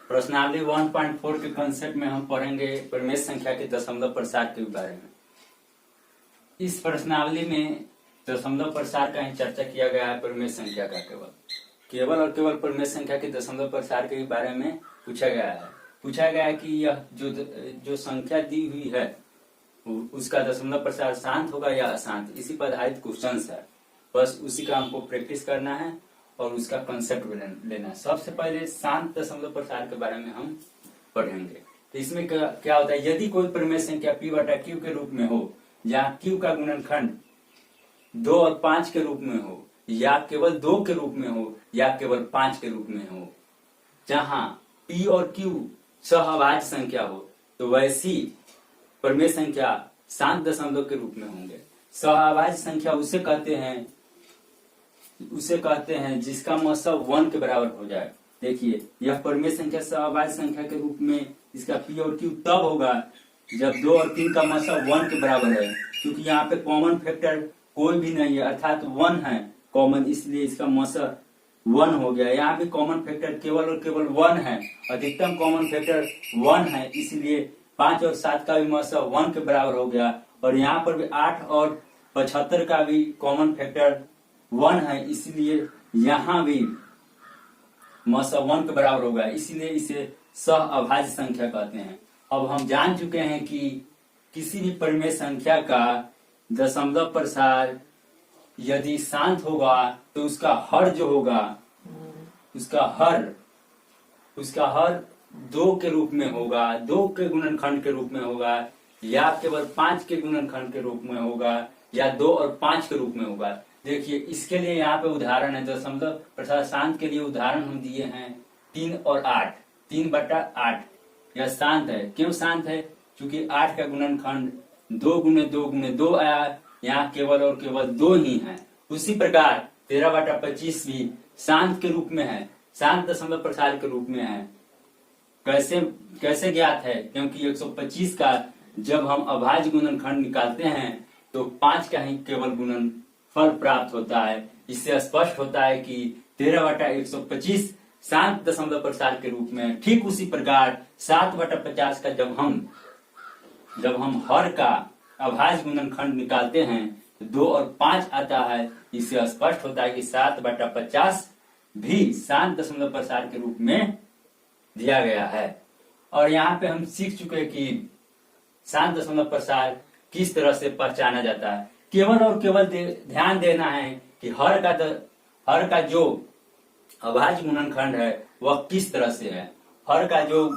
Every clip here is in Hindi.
प्रश्नावली 1.4 के कंसेप्ट में हम पढ़ेंगे परिमेय संख्या के दशमलव प्रसार के बारे में। इस प्रश्नावली में दशमलव प्रसार का ही चर्चा किया गया है। परिमेय संख्या का केवल और केवल परिमेय संख्या के दशमलव प्रसार के बारे में पूछा गया है कि यह जो संख्या दी हुई है उसका दशमलव प्रसार शांत होगा या अशांत। इसी पर आधारित क्वेश्चन है, बस उसी का हमको प्रैक्टिस करना है और उसका कंसेप्ट लेना है। सबसे पहले शांत दशमलव प्रसार के बारे में हम पढ़ेंगे। तो इसमें क्या होता है, यदि कोई परिमेय संख्या p बटा q के रूप में हो, जहाँ q का गुणनखंड 2 और 5 के रूप में हो, या केवल 2 के रूप में हो, या केवल 5 के रूप में हो, जहाँ p और q सहअभाज्य संख्या हो, तो वैसी परिमेय संख्या शांत दशमलव के रूप में होंगे। सहअभाज्य संख्या उसे कहते हैं जिसका मतलब 1 के बराबर हो जाए। देखिए, यह परिमेय संख्या सहअभाज्य संख्या के रूप में इसका p और q तब होगा जब 2 और 3 का मतलब 1 के बराबर है, क्योंकि यहाँ पे कॉमन फैक्टर कोई भी नहीं है, अर्थात 1 है कॉमन, इसलिए इसका मतलब 1 हो गया। यहाँ पे कॉमन फैक्टर केवल और केवल 1 है, अधिकतम कॉमन फैक्टर 1 है, इसलिए 5 और 7 का भी मतलब 1 के बराबर हो गया। और यहाँ पर भी 8 और 75 का भी कॉमन फैक्टर 1 है, इसलिए यहाँ भी मतलब 1 के बराबर होगा, इसलिए इसे सहअभाज्य संख्या कहते हैं। अब हम जान चुके हैं कि किसी भी परिमेय संख्या का दशमलव प्रसार यदि शांत होगा तो उसका हर जो होगा उसका हर 2 के रूप में होगा, 2 के गुणनखंड के रूप में होगा, या केवल 5 के गुणनखंड के रूप में होगा, या 2 और 5 के रूप में होगा। देखिए, इसके लिए यहाँ पे उदाहरण है, दशमलव प्रसार शांत के लिए उदाहरण हम दिए हैं 3 और 8, 3 बटा 8। यह शांत है। क्यों शांत है? क्योंकि 8 का गुणनखंड 2 गुने 2 गुने 2 आया, यहाँ केवल और केवल 2 ही है। उसी प्रकार 13 बटा 25 भी शांत के रूप में है, शांत दशमलव प्रसार के रूप में है। कैसे ज्ञात है? क्योंकि 125 का जब हम अभाज्य गुणनखंड निकालते हैं तो 5 का ही केवल गुणनफल प्राप्त होता है। इससे स्पष्ट होता है कि 13 बटा 125 शांत दशमलव प्रसार के रूप में। ठीक उसी प्रकार 7 बटा 50 का जब हम हर का अभाज्य गुणनखंड निकालते हैं तो 2 और 5 आता है। इससे स्पष्ट होता है कि 7 बटा 50 भी शांत दशमलव प्रसार के रूप में दिया गया है। और यहाँ पे हम सीख चुके हैं कि शांत दशमलव प्रसार किस तरह से पहचाना जाता है। केवल और केवल ध्यान देना है कि हर का जो अभाज्य गुणनखंड है वह किस तरह से है। हर का जो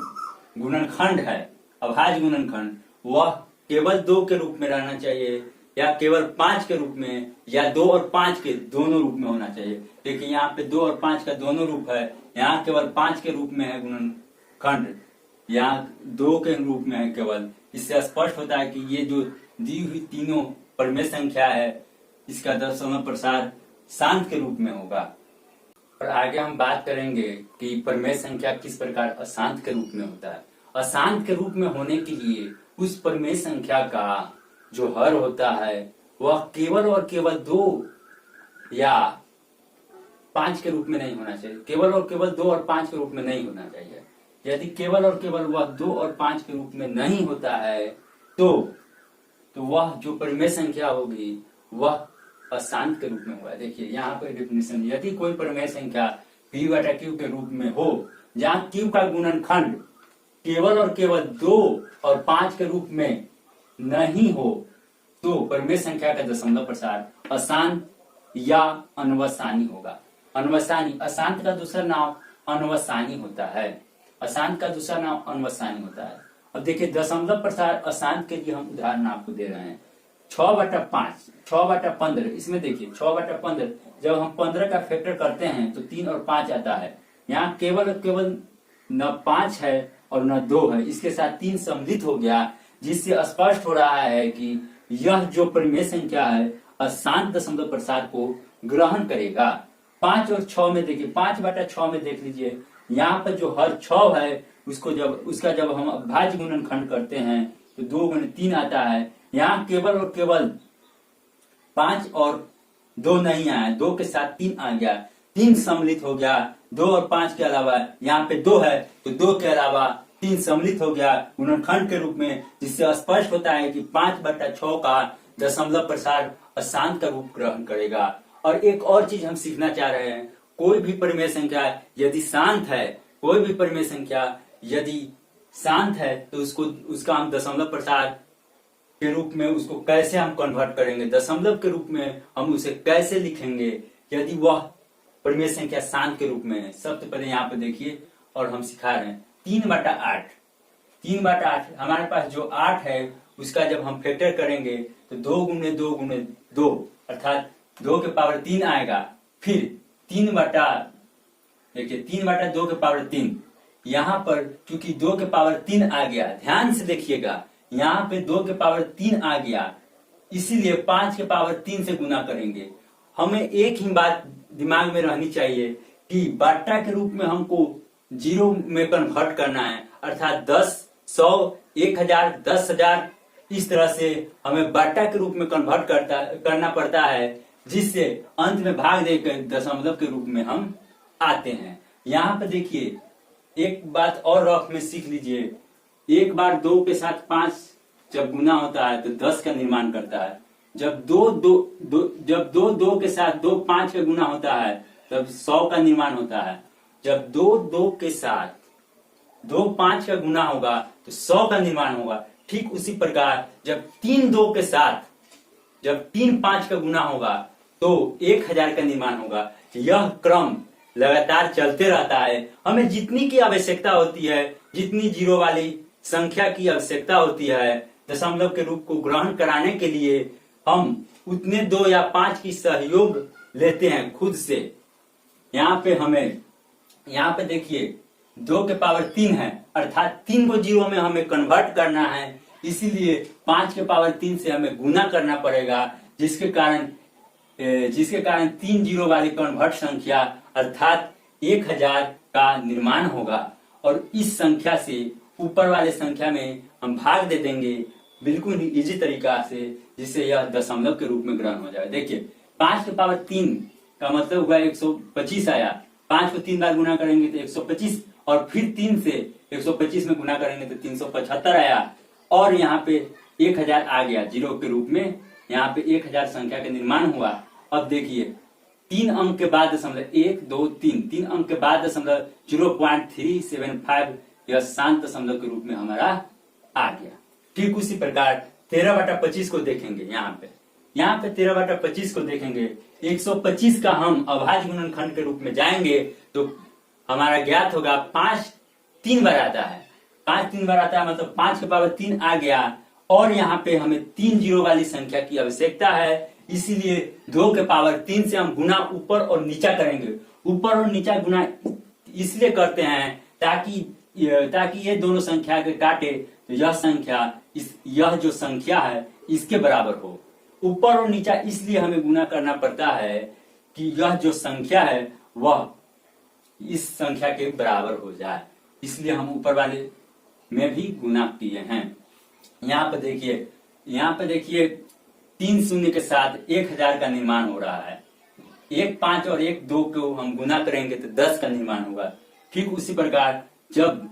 गुणनखंड है अभाज्य गुणनखंड, वह केवल 2 के रूप में रहना चाहिए, या केवल 5 के रूप में, या 2 और 5 के दोनों रूप में होना चाहिए। देखिए, यहाँ पे 2 और 5 का दोनों रूप है, यहाँ केवल 5 के रूप में है गुणनखंड, यहाँ 2 के रूप में है केवल। इससे स्पष्ट होता है कि ये जो दी हुई तीनों परिमेय संख्या है इसका दशमलव प्रसार शांत के रूप में होगा। और आगे हम बात करेंगे कि परिमेय संख्या किस प्रकार अशांत के रूप में होता है। अशांत के रूप में होने के लिए उस परिमेय संख्या का जो हर होता है वह केवल और केवल 2 या 5 के रूप में नहीं होना चाहिए। केवल और केवल 2 और 5 के रूप में नहीं होना चाहिए। यदि केवल और केवल वह 2 और 5 के रूप में नहीं होता है तो वह जो परिमेय संख्या होगी वह अशांत के रूप में होगा। देखिए, यहाँ पर डेफिनेशन, यदि कोई परिमेय संख्या p बटा q के रूप में हो, जहाँ q का गुणनखंड केवल और केवल 2 और 5 के रूप में नहीं हो, तो परिमेय संख्या का दशमलव प्रसार अशांत या अनवसानी होगा। अनवसानी, अशांत का दूसरा नाम अनवसानी होता है। अशांत का दूसरा नाम अनवसानी होता है। अब देखिए, दशमलव प्रसार अशांत के लिए हम उदाहरण आपको दे रहे हैं। 6 बटा 5, 6 बटा 15, इसमें देखिए 6 बटा 15 जब हम 15 का फैक्टर करते हैं तो 3 और 5 आता है। यहाँ केवल और केवल न 5 है और न 2 है, इसके साथ 3 सम्मिलित हो गया, जिससे स्पष्ट हो रहा है कि यह जो परिमेय संख्या है अशांत दशमलव प्रसार को ग्रहण करेगा। 5 और 6 में देखिए, 5 बटा 6 में देख लीजिए, यहाँ पर जो हर 6 है उसका जब हम अभाज्य गुणनखंड करते हैं तो 2 गुणे 3 आता है। यहाँ केवल और केवल 5 और 2 नहीं आया, 2 के साथ 3 आ गया, 3 सम्मिलित हो गया, 2 और 5 के अलावा यहाँ पे 2 है तो 2 के अलावा 3 सम्मिलित हो गया गुणनखंड के रूप में, जिससे स्पष्ट होता है कि 5/6 का दशमलव प्रसार अशांत का रूप ग्रहण करेगा। और एक और चीज हम सीखना चाह रहे हैं, कोई भी परिमेय संख्या यदि शांत है, कोई भी परिमेय संख्या यदि शांत है तो उसका हम दशमलव प्रसार के रूप में उसको कैसे हम कन्वर्ट करेंगे, दशमलव के रूप में हम उसे कैसे लिखेंगे यदि वह परिमेय संख्या शांत के रूप में है। सबसे पहले यहाँ पे देखिए और हम सिखा रहे हैं 3/8। 3/8 हमारे पास जो 8 है उसका जब हम फैक्टर करेंगे तो 2 गुणे 2 गुणे 2 अर्थात 2 के पावर 3 आएगा। फिर 3/2 के पावर 3, यहाँ पर क्योंकि 2 के पावर 3 आ गया, ध्यान से देखिएगा यहाँ पे 2 के पावर 3 आ गया, इसीलिए 5 के पावर 3 से गुना करेंगे। हमें एक ही बात दिमाग में रहनी चाहिए कि बाटा के रूप में हमको जीरो में कन्वर्ट करना है, अर्थात 10, 100, 1000, 10,000 इस तरह से हमें बाटा के रूप में कन्वर्ट करना पड़ता है, जिससे अंत में भाग देकर दशमलव के रूप में हम आते हैं। यहाँ पे देखिए एक बात और रफ में सीख लीजिए, एक बार 2 के साथ 5 जब गुना होता है तो 10 का निर्माण करता है। जब 2 के साथ 2 5 का गुना होता है तब 100 का निर्माण होता है। जब 2 के साथ 2 5 का गुना होगा तो 100 का निर्माण होगा। ठीक उसी प्रकार जब 3 2 के साथ जब 3 5 का गुना होगा तो 1000 का निर्माण होगा। यह क्रम लगातार चलते रहता है। हमें जितनी की आवश्यकता होती है, जितनी जीरो वाली संख्या की आवश्यकता होती है दशमलव के रूप को ग्रहण कराने के लिए, हम उतने 2 या 5 की सहयोग लेते हैं खुद से। यहाँ पे देखिए 2 के पावर 3 है, अर्थात 3 को जीरो में हमें कन्वर्ट करना है, इसीलिए 5 के पावर 3 से हमें गुना करना पड़ेगा, जिसके कारण 3 जीरो वाली कन्वर्ट संख्या अर्थात 1000 का निर्माण होगा। और इस संख्या से ऊपर वाले संख्या में हम भाग दे देंगे बिल्कुल ही इजी तरीका से, जिससे यह दशमलव के रूप में ग्रहण हो जाए। देखिए 5 के पावर 3 का मतलब हुआ 125 आया। 5 को 3 बार गुना करेंगे तो 125, और फिर 3 से 125 में गुना करेंगे तो 375 आया, और यहाँ पे 1000 आ गया जीरो के रूप में। यहाँ पे 1000 संख्या का निर्माण हुआ। अब देखिए 3 अंक के बाद दशमलव 1 2 3 अंक के बाद दशमलव 0.375 यह शांत दशमलव के रूप में हमारा आ गया। ठीक उसी प्रकार 13/25 को देखेंगे। यहाँ पे 13/25 को देखेंगे। 125 का हम अभाज्य गुणनखंड के रूप में जाएंगे तो हमारा ज्ञात होगा 5 3 बार आता है। 5 3 बार आता है मतलब 5 के पावर 3 आ गया, और यहाँ पे हमें 3 जीरो वाली संख्या की आवश्यकता है, इसीलिए 2 के पावर 3 से हम गुना ऊपर और नीचा करेंगे। ऊपर और नीचा गुना इसलिए करते हैं ताकि ये दोनों संख्या के काटे तो यह जो संख्या है इसके बराबर हो। ऊपर और नीचा इसलिए हमें गुना करना पड़ता है कि यह जो संख्या है वह इस संख्या के बराबर हो जाए, इसलिए हम ऊपर वाले में भी गुना किए हैं। यहाँ पे देखिए 3 शून्य के साथ 1000 का निर्माण हो रहा है। 1 5 और 1 2 को हम गुना करेंगे तो 10 का निर्माण होगा। ठीक उसी प्रकार जब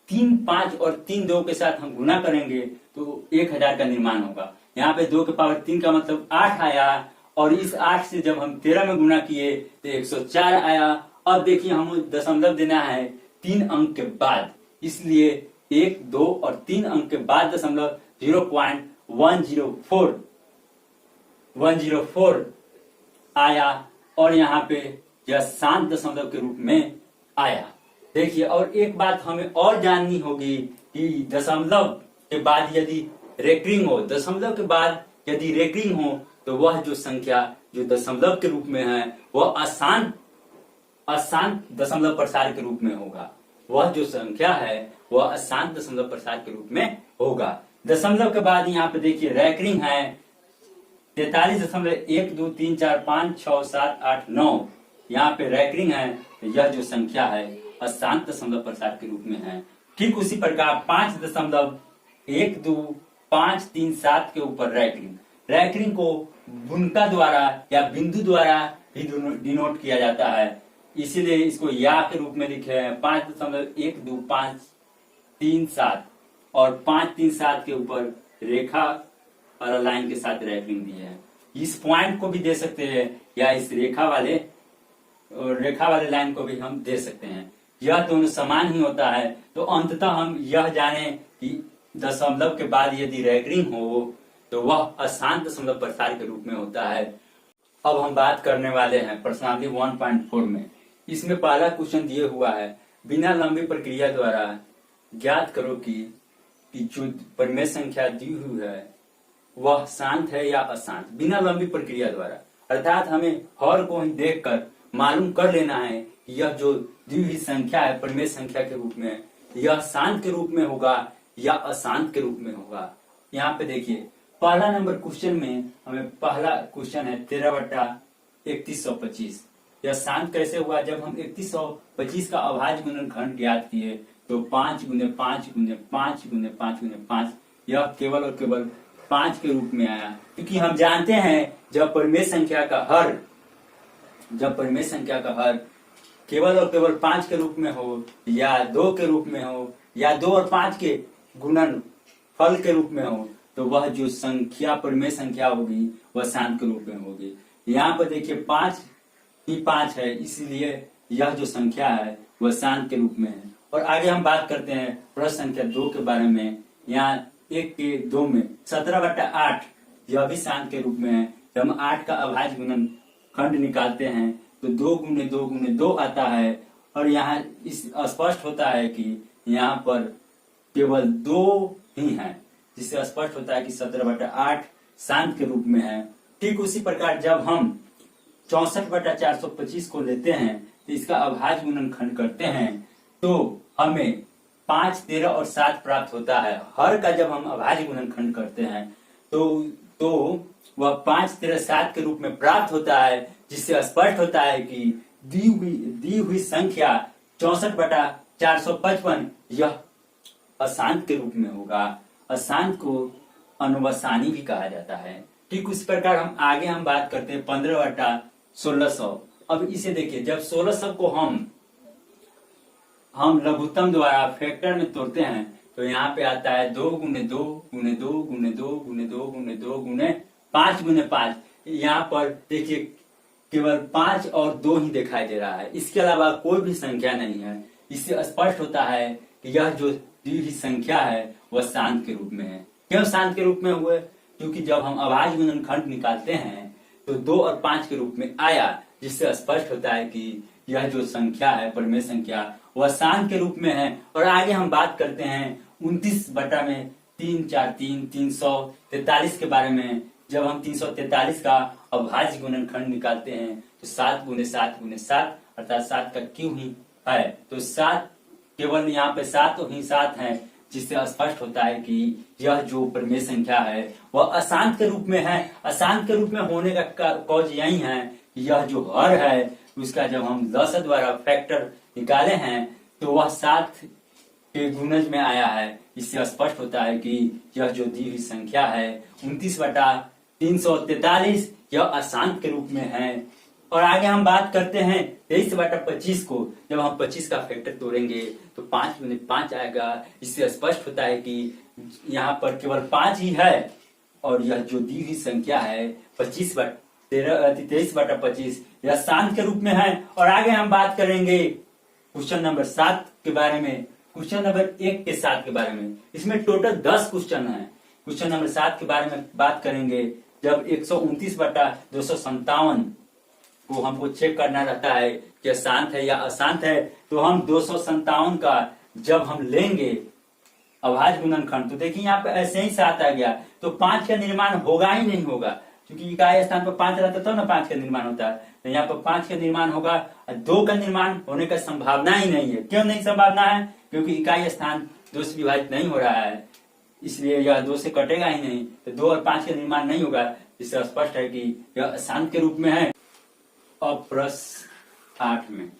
3 5 और 3 2 के साथ हम गुना करेंगे तो 1000 का निर्माण होगा। यहाँ पे 2 के पावर 3 का मतलब 8 आया, और इस 8 से जब हम 13 में गुना किए तो 104 आया। अब देखिए हम दशमलव देना है 3 अंक के बाद, इसलिए 1 2 और 3 अंक के बाद दशमलव 0.104 आया, और यहाँ पे यह शांत दशमलव के रूप में आया। देखिए और एक बात हमें और जाननी होगी कि दशमलव के बाद यदि रेकरिंग हो, दशमलव के बाद यदि रेकरिंग हो तो वह जो संख्या जो दशमलव के रूप में है वह अशांत दशमलव प्रसार के रूप में होगा। वह जो संख्या है वह अशांत दशमलव प्रसार के रूप में होगा। दशमलव के बाद यहाँ पे देखिए रैकरिंग है 43.1 2 3 4 5 6 7 8 9, यहाँ पे रैकरिंग है तो यह जो संख्या है अशांत दशमलव प्रसार के रूप में है। ठीक उसी प्रकार 5.1 2 5 3 7 के ऊपर रैकरिंग को बुनका द्वारा या बिंदु द्वारा भी डिनोट किया जाता है। इसीलिए इसको या के रूप में लिखे हैं 5.12537 और 537 के ऊपर रेखा और लाइन के साथ रैपिंग दी है। इस पॉइंट को भी दे सकते हैं या इस रेखा वाले लाइन को भी हम दे सकते हैं। यह दोनों समान ही होता है। तो अंततः हम यह जाने कि दशमलव के बाद यदि रैपिंग हो तो वह अशांत दशमलव प्रसार के रूप में होता है। अब हम बात करने वाले हैं प्रश्नावली 1.4 में। इसमें पहला क्वेश्चन दिए हुआ है, बिना लंबी प्रक्रिया द्वारा ज्ञात करो कि जो परिमेय संख्या दी हुई है वह शांत है या अशांत। बिना लंबी प्रक्रिया द्वारा अर्थात हमें हर को ही देखकर मालूम कर लेना है कि यह जो दी हुई संख्या है परिमेय संख्या के रूप में, यह शांत के रूप में होगा या अशांत के रूप में होगा। यहाँ पे देखिए पहला नंबर क्वेश्चन में हमें पहला क्वेश्चन है 13/3125। यह शांत कैसे हुआ? जब हम 3125 का अभाज्य गुणनखंड ज्ञात किए तो 5 × 5 × 5 × 5 × 5 यह केवल और केवल 5 के रूप में आया। क्योंकि हम जानते हैं जब परिमेय संख्या का हर केवल और केवल 5 के रूप में हो या 2 के रूप में हो या 2 और 5 के गुणन फल के रूप में हो तो वह जो संख्या परिमेय संख्या होगी वह शांत के रूप में होगी। यहाँ पर देखिए 5 ही 5 है, इसलिए यह जो संख्या है वह शांत के रूप में है। और आगे हम बात करते हैं प्रश्न संख्या 2 के बारे में। यहाँ 1 के 2 में 17/8 यह भी शांत के रूप में है। जब हम 8 का अभाज्य गुणनखंड निकालते हैं तो 2 × 2 × 2 आता है और यहाँ इस स्पष्ट होता है कि यहाँ पर केवल 2 ही है, जिससे स्पष्ट होता है कि 17/8 शांत के रूप में है। ठीक उसी प्रकार जब हम 64/425 को लेते हैं तो इसका अभाज्य गुणनखंड करते हैं तो हमें 5, 13 और 7 प्राप्त होता है। हर का जब हम अभाज्य गुणनखंड करते हैं तो वह 5, 13, 7 के रूप में प्राप्त होता है, जिससे स्पष्ट होता है कि दी हुई संख्या 64/455 यह अशांत के रूप में होगा। अशांत को अनुवसानी भी कहा जाता है। ठीक उस प्रकार हम बात करते हैं 15/1600। अब इसे देखिए, जब 1600 को हम लघुत्तम द्वारा फैक्टर में तोड़ते हैं तो यहाँ पे आता है 2 × 2 × 2 × 2 × 2 × 2 × 5 × 5। यहाँ पर देखिए केवल 5 और 2 ही दिखाई दे रहा है, इसके अलावा कोई भी संख्या नहीं है। इससे स्पष्ट होता है कि यह जो दी हुई संख्या है वह शांत के रूप में है। क्यों शांत के रूप में हुए? क्योंकि जब हम अभाज्य गुणनखंड निकालते हैं तो 2 और 5 के रूप में आया, जिससे स्पष्ट होता है कि यह जो संख्या है परिमेय संख्या वह शांत के रूप में है। और आगे हम बात करते हैं 29/343 के बारे में। जब हम 343 का अभाज्य गुणनखंड निकालते हैं तो 7 × 7 × 7 अर्थात 7 का क्यों ही है, तो 7 केवल यहाँ पे 7 ही 7 है, जिससे स्पष्ट होता है कि यह जो परिमेय संख्या है वह अशांत के रूप में है। अशांत के रूप में होने का कॉज यही है कि यह जो हर है उसका जब हम 10 द्वारा फैक्टर निकाले हैं तो वह 7 के गुणज में आया है। इससे स्पष्ट होता है कि यह जो दी हुई संख्या है 29/343 यह अशांत के रूप में है। और आगे हम बात करते हैं 23/25 को। जब हम 25 का फैक्टर तोड़ेंगे तो 5 × 5 आएगा। इससे स्पष्ट होता है कि यहाँ पर केवल 5 ही है और यह जो दी हुई संख्या है 23/25 यह शांत के रूप में है। और आगे हम बात करेंगे क्वेश्चन नंबर 7 के बारे में, क्वेश्चन नंबर 1 के 7 के बारे में। इसमें टोटल 10 क्वेश्चन है। क्वेश्चन नंबर 7 के बारे में बात करेंगे। जब 129/257 को हमको चेक करना रहता है कि शांत है या अशांत है, तो हम 257 का जब हम लेंगे अभाज्य गुणनखंड तो देखिए यहाँ पे ऐसे ही 7 आ गया, तो 5 का निर्माण होगा ही नहीं होगा, क्योंकि इकाई स्थान पर 5 रहता तो ना 5 का निर्माण होता है। तो यहाँ पर 5 का निर्माण होगा, 2 का निर्माण होने का संभावना ही नहीं है। क्यों नहीं संभावना है? क्योंकि इकाई स्थान 2 से विभाजित नहीं हो रहा है, इसलिए यह 2 से कटेगा ही नहीं। तो 2 और 5 का निर्माण नहीं होगा, जिससे स्पष्ट है कि यह अशांत के रूप में है। अब प्रश्न 8 में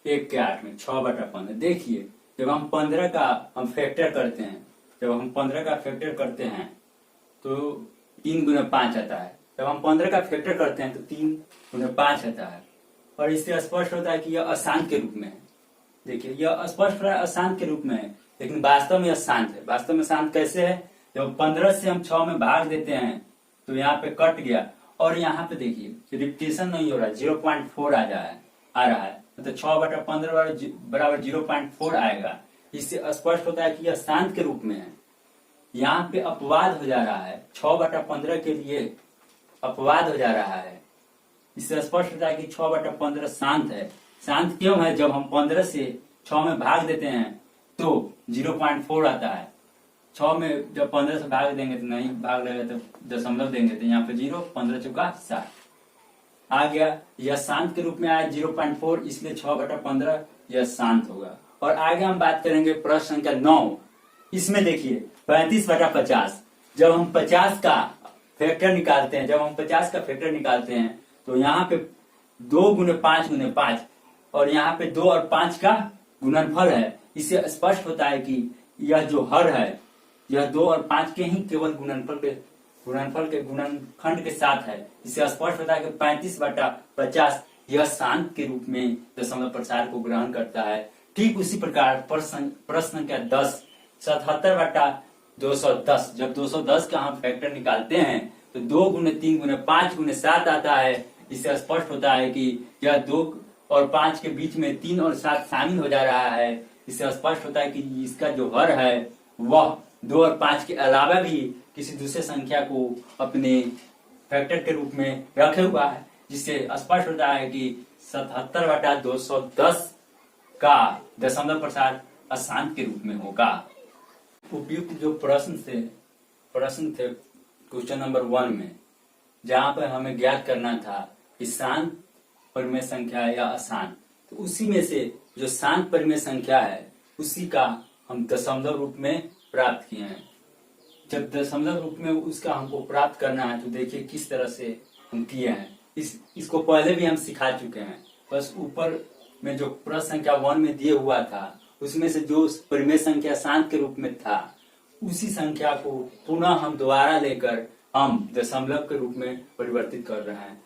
1 के 8 में 6/15 देखिए, जब हम 15 का हम फैक्टर करते हैं, जब हम 15 का फैक्टर करते हैं तो 3 × 5 आता है। जब हम 15 का फैक्टर करते हैं तो 3 × 5 आता है। और इससे स्पष्ट होता है कि यह अशांत के रूप में है। देखिए यह स्पष्ट हो रहा है अशांत के रूप में है, लेकिन वास्तव में यह शांत है। वास्तव में शांत कैसे है? जब 15 से हम 6 में भाग देते हैं तो यहाँ पे कट गया, और यहाँ पे देखिए रिपीटेशन नहीं हो रहा है, 0.4 आ रहा है, मतलब 6/15 बराबर 0.4 आएगा। इससे स्पष्ट होता है कि यह शांत के रूप में है। यहाँ पे अपवाद हो जा रहा है, 6/15 के लिए अपवाद हो जा रहा है। इससे स्पष्ट होता है कि 6/15 शांत है। शांत क्यों है? जब हम 15 से 6 में भाग देते हैं तो 0.4 आता है। 6 में जब 15 से भाग देंगे तो नहीं भाग लगेगा तो दशमलव देंगे, तो यहाँ पे 0, 15 चौका 60 आ गया। यह शांत के रूप में आया 0.4, इसलिए 6/15 यह शांत होगा। और आगे हम बात करेंगे प्रश्न संख्या 9। इसमें देखिए 35/50, जब हम 50 का फैक्टर निकालते हैं, तो यहाँ पे 2 गुने 5 गुने 5, और यहाँ पे 2 और 5 का गुणनफल है। इससे स्पष्ट होता है कि यह जो हर है यह 2 और 5 के ही केवल गुणनफल के गुणनखंड के साथ है। इससे स्पष्ट होता है कि 35/50 यह शांत के रूप में दशमलव प्रसार को ग्रहण करता है। ठीक उसी प्रकार प्रश्न संख्या 10, 77/210, जब 210 का हम फैक्टर निकालते हैं तो 2 गुने 3 गुने 5 गुने 7 आता है। इससे स्पष्ट होता है कि यह 2 और 5 के बीच में 3 और 7 शामिल हो जा रहा है। इससे स्पष्ट होता है कि इसका जो हर है वह 2 और 5 के अलावा भी किसी दूसरे संख्या को अपने फैक्टर के रूप में रखे हुआ है, जिससे स्पष्ट होता है कि 77/210 का दशमलव प्रसार अशांत के रूप में होगा। उपयुक्त जो प्रश्न थे क्वेश्चन नंबर 1 में, जहां पर हमें ज्ञात करना था कि शांत परिमेय संख्या या अशांत, तो उसी में से जो शांत परिमेय संख्या है उसी का हम दशमलव रूप में प्राप्त किए हैं। जब दशमलव रूप में उसका हमको प्राप्त करना है तो देखिए किस तरह से हम किए हैं। इसको पहले भी हम सिखा चुके हैं, बस ऊपर में जो प्रश्न संख्या 1 में दिए हुआ था उसमें से जो परिमेय संख्या शांत के रूप में था उसी संख्या को पुनः हम दोबारा लेकर हम दशमलव के रूप में परिवर्तित कर रहे हैं।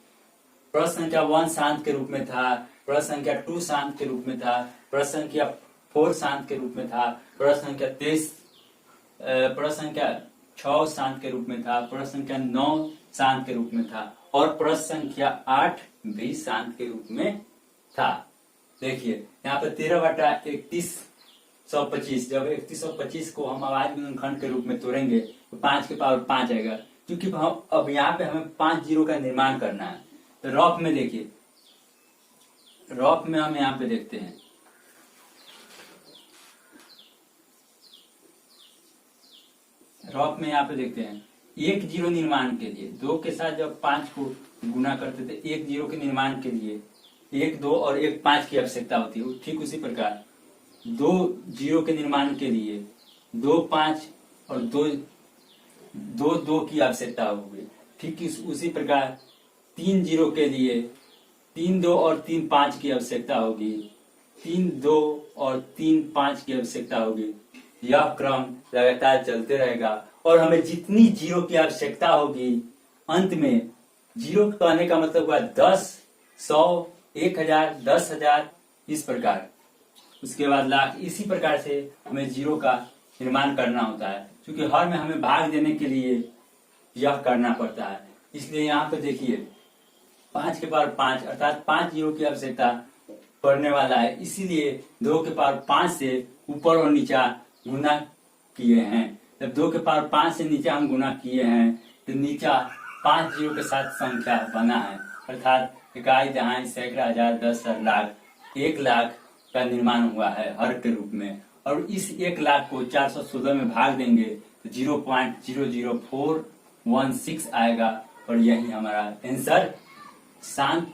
प्रश्न संख्या 1 शांत के रूप में था, प्रश्न संख्या 2 शांत के रूप में था, प्रश्न संख्या 4 शांत के रूप में था, प्रश्न संख्या 6 शांत के रूप में था, प्रश्न संख्या 9 शांत के रूप में था, और प्रश्न संख्या 8 भी शांत के रूप में था। देखिए यहाँ पे 13/3125, जब 3125 को हम अभाज्य गुणनखंड के रूप में तोड़ेंगे तो 5 के पावर 5 आएगा। क्योंकि अब यहाँ पे हमें 5 जीरो का निर्माण करना है, तो रफ में देखिए, रफ में हम यहाँ पे देखते हैं, रफ में यहाँ पे देखते हैं 1 जीरो निर्माण के लिए 2 के साथ जब 5 को गुना करते थे 1 जीरो के निर्माण के लिए 1 2 और 1 5 की आवश्यकता होती है। ठीक उसी प्रकार 2 जीरो के निर्माण के लिए 2 5 और 2 2 की आवश्यकता होगी। ठीक उसी प्रकार 3 जीरो के लिए 3 2 और 3 5 की आवश्यकता होगी, 3 2 और 3 5 की आवश्यकता होगी। यह क्रम लगातार चलते रहेगा और हमें जितनी जीरो की आवश्यकता होगी, अंत में जीरो कहने का मतलब हुआ 10 100 1000 10,000 इस प्रकार, उसके बाद लाख। इसी प्रकार से हमें जीरो का निर्माण करना होता है, क्योंकि हर में हमें भाग देने के लिए यह करना पड़ता है। इसलिए यहाँ पे देखिए 5 के पावर 5 अर्थात 5 जीरो की आवश्यकता पड़ने वाला है, इसीलिए 2 के पावर 5 से ऊपर और नीचा गुना किए हैं। जब 2 के पावर 5 से नीचा हम गुना किए हैं तो नीचा 5 जीरो के साथ संख्या बना है, अर्थात इकाई दहाई सैकड़ा हजार 10 लाख 1 लाख का निर्माण हुआ है हर के रूप में। और इस 1 लाख को 416 में भाग देंगे तो 0.00416 आएगा, और यही हमारा आंसर शांत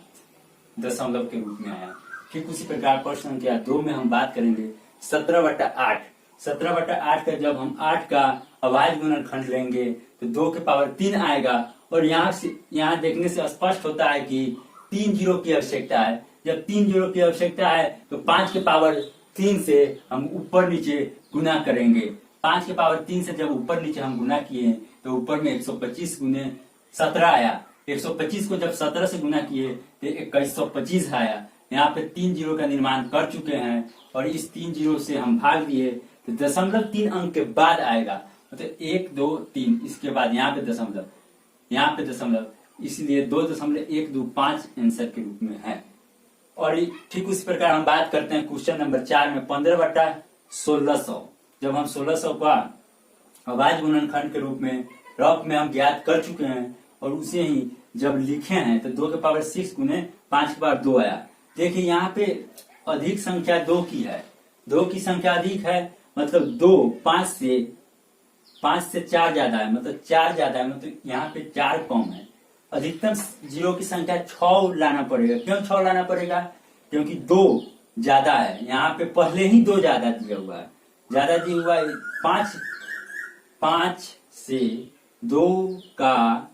दशमलव के रूप में आया। ठीक उसी प्रकार प्रश्न संख्या 2 में हम बात करेंगे 17/8। 17/8 का जब हम 8 का अभाज्य गुणनखंड लेंगे तो 2 के पावर 3 आएगा, और यहाँ देखने से स्पष्ट होता है कि 3 जीरो की आवश्यकता है। जब 3 जीरो की आवश्यकता है तो 5 के पावर 3 से हम ऊपर नीचे गुना करेंगे। 5 के पावर 3 से जब ऊपर नीचे हम गुना किए तो ऊपर में 125 गुने 17 आया, 125 को जब 17 से गुना किए तो 2125 आया। यहाँ पे 3 जीरो का निर्माण कर चुके हैं और इस 3 जीरो से हम भाग दिए तो 0.3 अंक के बाद आएगा, मतलब 1 2 3, इसके बाद यहाँ पे दशमलव, यहाँ पे दशमलव, इसलिए 2.125 आंसर के रूप में है। और ठीक उसी प्रकार हम बात करते हैं क्वेश्चन नंबर 4 में 15/1600। जब हम 1600 का अभाज्य गुणनखंड के रूप में रफ में हम ज्ञात कर चुके हैं और उसे ही जब लिखे हैं तो 2 के पावर 6 गुने 5 के पावर 2 आया। देखिए यहाँ पे अधिक संख्या 2 की है, 2 की संख्या अधिक है, मतलब 2 5 से 4 ज्यादा है, मतलब 4 ज्यादा है, मतलब यहाँ पे 4 कम है। अधिकतम जीरो की संख्या 6 लाना पड़ेगा। क्यों 6 लाना पड़ेगा? क्योंकि 2 ज्यादा है, यहाँ पे पहले ही 2 ज्यादा दिया हुआ है, ज्यादा दिया हुआ है। 5 से 2 का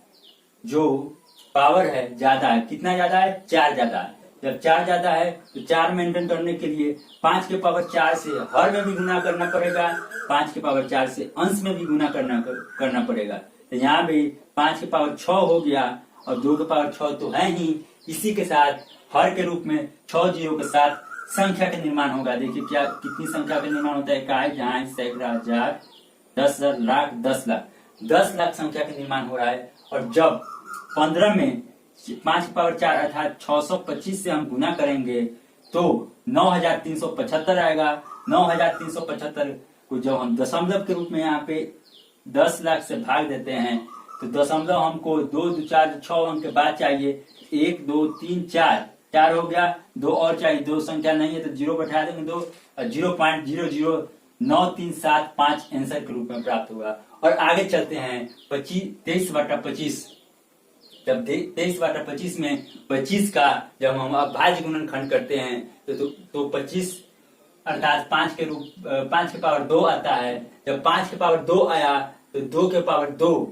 जो पावर है ज्यादा है, कितना ज्यादा है? 4 ज्यादा है। जब 4 ज्यादा है तो 4 मेंटेन करने के लिए 5 के पावर 4 से हर में भी गुना करना पड़ेगा, 5 के पावर 4 से अंश में भी गुना करना पड़ेगा। तो यहाँ भी 5 के पावर 6 हो गया और 2 के पावर 6 तो है ही। इसी के साथ हर के रूप में 6 जीरो के साथ संख्या का निर्माण होगा। देखिए क्या कितनी संख्या का निर्माण होता है? इकाई, जहां सैकड़ा, हजार, 10,000, लाख, 10 लाख, 10 लाख संख्या का निर्माण हो रहा है। और जब 15 में 5 की पावर 4 अर्थात 625 से हम गुना करेंगे तो 9,375 आएगा। 9,375 को जब हम दशमलव के रूप में यहाँ पे 10 लाख से भाग देते हैं तो दशमलव हमको 2 2 4 6 अंक के बाद चाहिए। 1 2 3 4 हो गया, 2 और चाहिए, 2 संख्या नहीं है तो 0 बैठा देंगे 2, 0.00937 आंसर के रूप में प्राप्त होगा। और आगे चलते हैं 23/25। जब 23/25 में 25 का जब हम अभाज्य गुणनखंड करते हैं तो 25 अर्थात 5 के पावर 2 आता है। जब 5 के पावर 2 आया तो 2 के पावर 2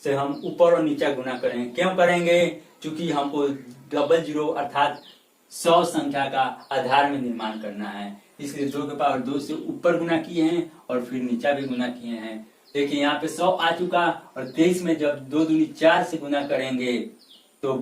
से हम ऊपर और नीचे गुना करेंगे। क्यों करेंगे? क्योंकि हमको 00 अर्थात 100 संख्या का आधार में निर्माण करना है, इसलिए 2 के पावर 2 से ऊपर गुना किए हैं और फिर नीचा भी गुना किए हैं। देखिए यहाँ पे 100 आ चुका और 23 में जब 2 दूनी 4 से गुना करेंगे तो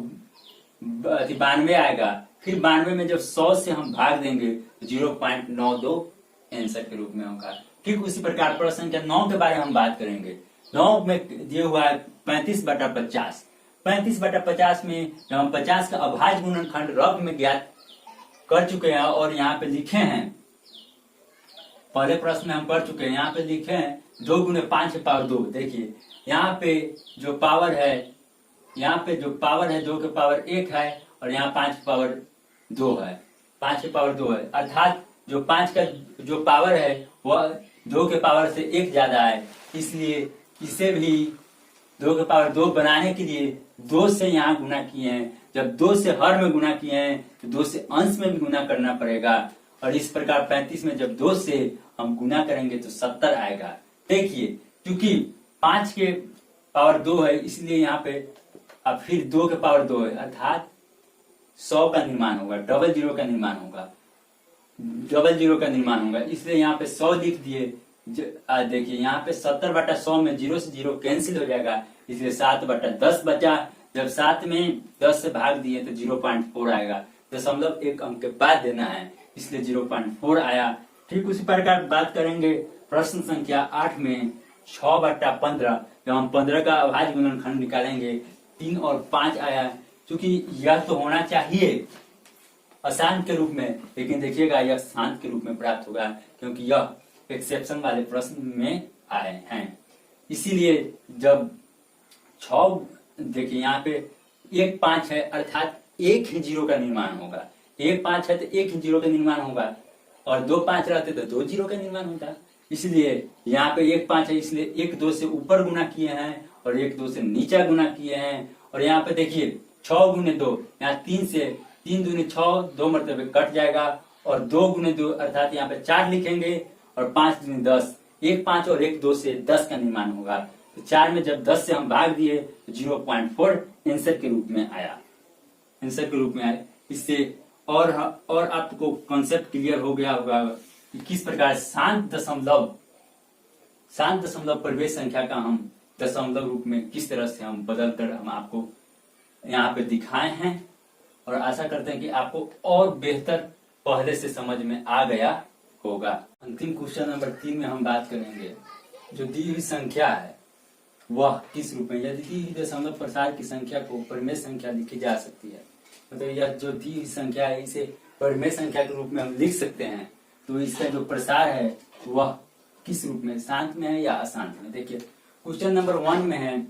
92 आएगा। फिर 92 में जब 100 से हम भाग देंगे तो 0.92 आंसर के रूप में होगा। ठीक उसी प्रकार प्रश्न संख्या 9 के बारे में हम बात करेंगे। 9 में दिया हुआ है 35/50। 35/50 में जब हम 50 का अभाज्य गुणनखंड रफ में ज्ञात कर चुके हैं और यहाँ पे लिखे हैं, पहले प्रश्न में हम कर चुके हैं, यहाँ पे लिखे हैं 2 गुने 5 के पावर 2। देखिए यहाँ पे जो पावर है, यहाँ पे जो पावर है 2 के पावर 1 है और यहाँ 5 के पावर 2 है, 5 के पावर 2 है, अर्थात जो 5 का जो पावर है वह 2 के पावर से 1 ज्यादा है। इसलिए इसे भी 2 के पावर 2 बनाने के लिए 2 से यहाँ गुना किए हैं। जब 2 से हर में गुना किए हैं तो 2 से अंश में भी गुना करना पड़ेगा। और इस प्रकार 35 में जब 2 से हम गुना करेंगे तो 70 आएगा। देखिए क्योंकि 5 के पावर 2 है इसलिए यहाँ पे अब फिर 2 के पावर 2 है, अर्थात 100 का निर्माण होगा, 00 का निर्माण होगा, 00 का निर्माण होगा, इसलिए यहाँ पे 100 लिख दिए। देखिए यहाँ पे 70/100 में 0 से 0 कैंसिल हो जाएगा, इसलिए 7/10 बचा। जब 7 में 10 से भाग दिए तो 0.4 आएगा। 0.1 अंक के बाद देना है, इसलिए 0.4 आया। ठीक उसी प्रकार बात करेंगे प्रश्न संख्या 8 में 6/15। जब हम 15 का अभाज्य गुणनखंड निकालेंगे 3 और 5 आया। क्योंकि यह तो होना चाहिए अशांत के रूप में, लेकिन देखिएगा यह शांत के रूप में प्राप्त होगा क्योंकि यह एक्सेप्शन वाले प्रश्न में आए हैं। इसीलिए जब 6 देखिए यहाँ पे 1 5 है अर्थात 1 ही जीरो का निर्माण होगा। 1 5 है तो 1 ही जीरो का निर्माण होगा और 2 5 रहते तो 2 जीरो का निर्माण होता। इसलिए यहाँ पे 1 5 है इसलिए 1 2 से ऊपर गुना किए हैं और 1 2 से नीचा गुना किए हैं। और यहाँ पे देखिए 6 गुने 2, यहाँ 3 से 3 दूनी 6, 2 मरतबे कट जाएगा और 2 गुने 2 अर्थात यहाँ पे 4 लिखेंगे और 5 दूनी 10, 1 5 और 1 2 से 10 का निर्माण होगा। तो 4 में जब 10 से हम भाग दिए तो 0.4 आंसर के रूप में आया, आंसर के रूप में आया। इससे और आपको कॉन्सेप्ट क्लियर हो गया होगा कि किस प्रकार शांत दशमलव परिवेश संख्या का हम दशमलव रूप में किस तरह से हम बदल कर हम आपको यहाँ पे दिखाए हैं और आशा करते हैं कि आपको और बेहतर पहले से समझ में आ गया होगा। अंतिम क्वेश्चन नंबर 3 में हम बात करेंगे जो दी हुई संख्या है वह किस रूप में, यदि दी हुई दशमलव प्रसार की संख्या को परिमेय संख्या लिखी जा सकती है, मतलब यह जो दी हुई संख्या है इसे परिमेय संख्या के रूप में हम लिख सकते हैं, तो इसका जो प्रसार है वह किस रूप में, शांत में है या अशांत में। देखिए क्वेश्चन नंबर 1 में है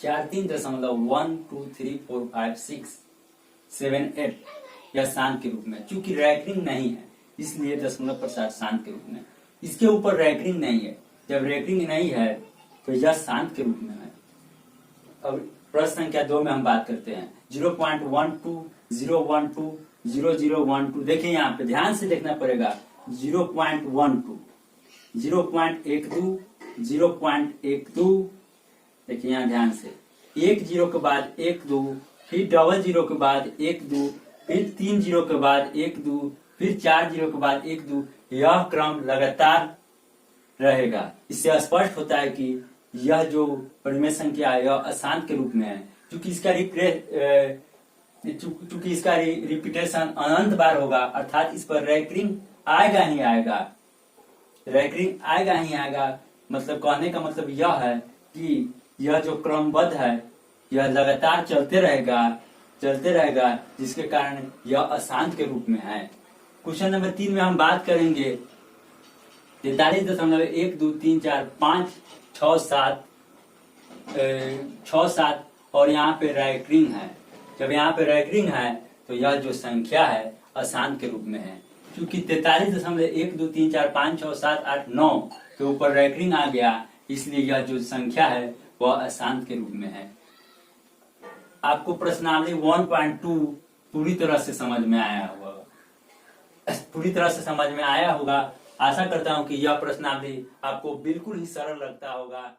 43.1234567 यह शांत के रूप में, चूंकि रैकरिंग नहीं है इसलिए दशमलव प्रसार शांत के रूप में। इसके ऊपर रैकरिंग नहीं है, जब रैकरिंग नहीं है तो यह शांत के रूप में है। अब प्रश्न संख्या 2 में हम बात करते हैं 0.12 देखिए यहाँ पे ध्यान से देखना पड़ेगा 0.12 0.12 0.12 देखिए यहाँ ध्यान से 1 0 के बाद 1 2 फिर डबल 0 के बाद 1 2 फिर 3 0 के बाद 1 2 फिर 4 0 के बाद 1 2 यह क्रम लगातार रहेगा। इससे स्पष्ट होता है कि यह जो परिमेय संख्या है यह अशांत के रूप में है, क्योंकि इसका रिपीटेशन अनंत बार होगा, अर्थात इस पर रैकरिंग आएगा ही आएगा, रैकरिंग आएगा ही आएगा। मतलब कहने का मतलब यह है कि यह जो क्रमबद्ध है यह लगातार चलते रहेगा, जिसके कारण यह अशांत के रूप में है। क्वेश्चन नंबर 3 में हम बात करेंगे 43.1234567 और यहाँ पे रैकरिंग है। जब यहाँ पे रैकरिंग है तो यह जो संख्या है अशांत के रूप में है, क्योंकि 43.123456789 के ऊपर रैकरिंग आ गया, इसलिए यह जो संख्या है वह अशांत के रूप में है। आपको प्रश्नावली 1.2 पूरी तरह से समझ में आया होगा। आशा करता हूं कि यह प्रश्नावली आपको बिल्कुल ही सरल लगता होगा।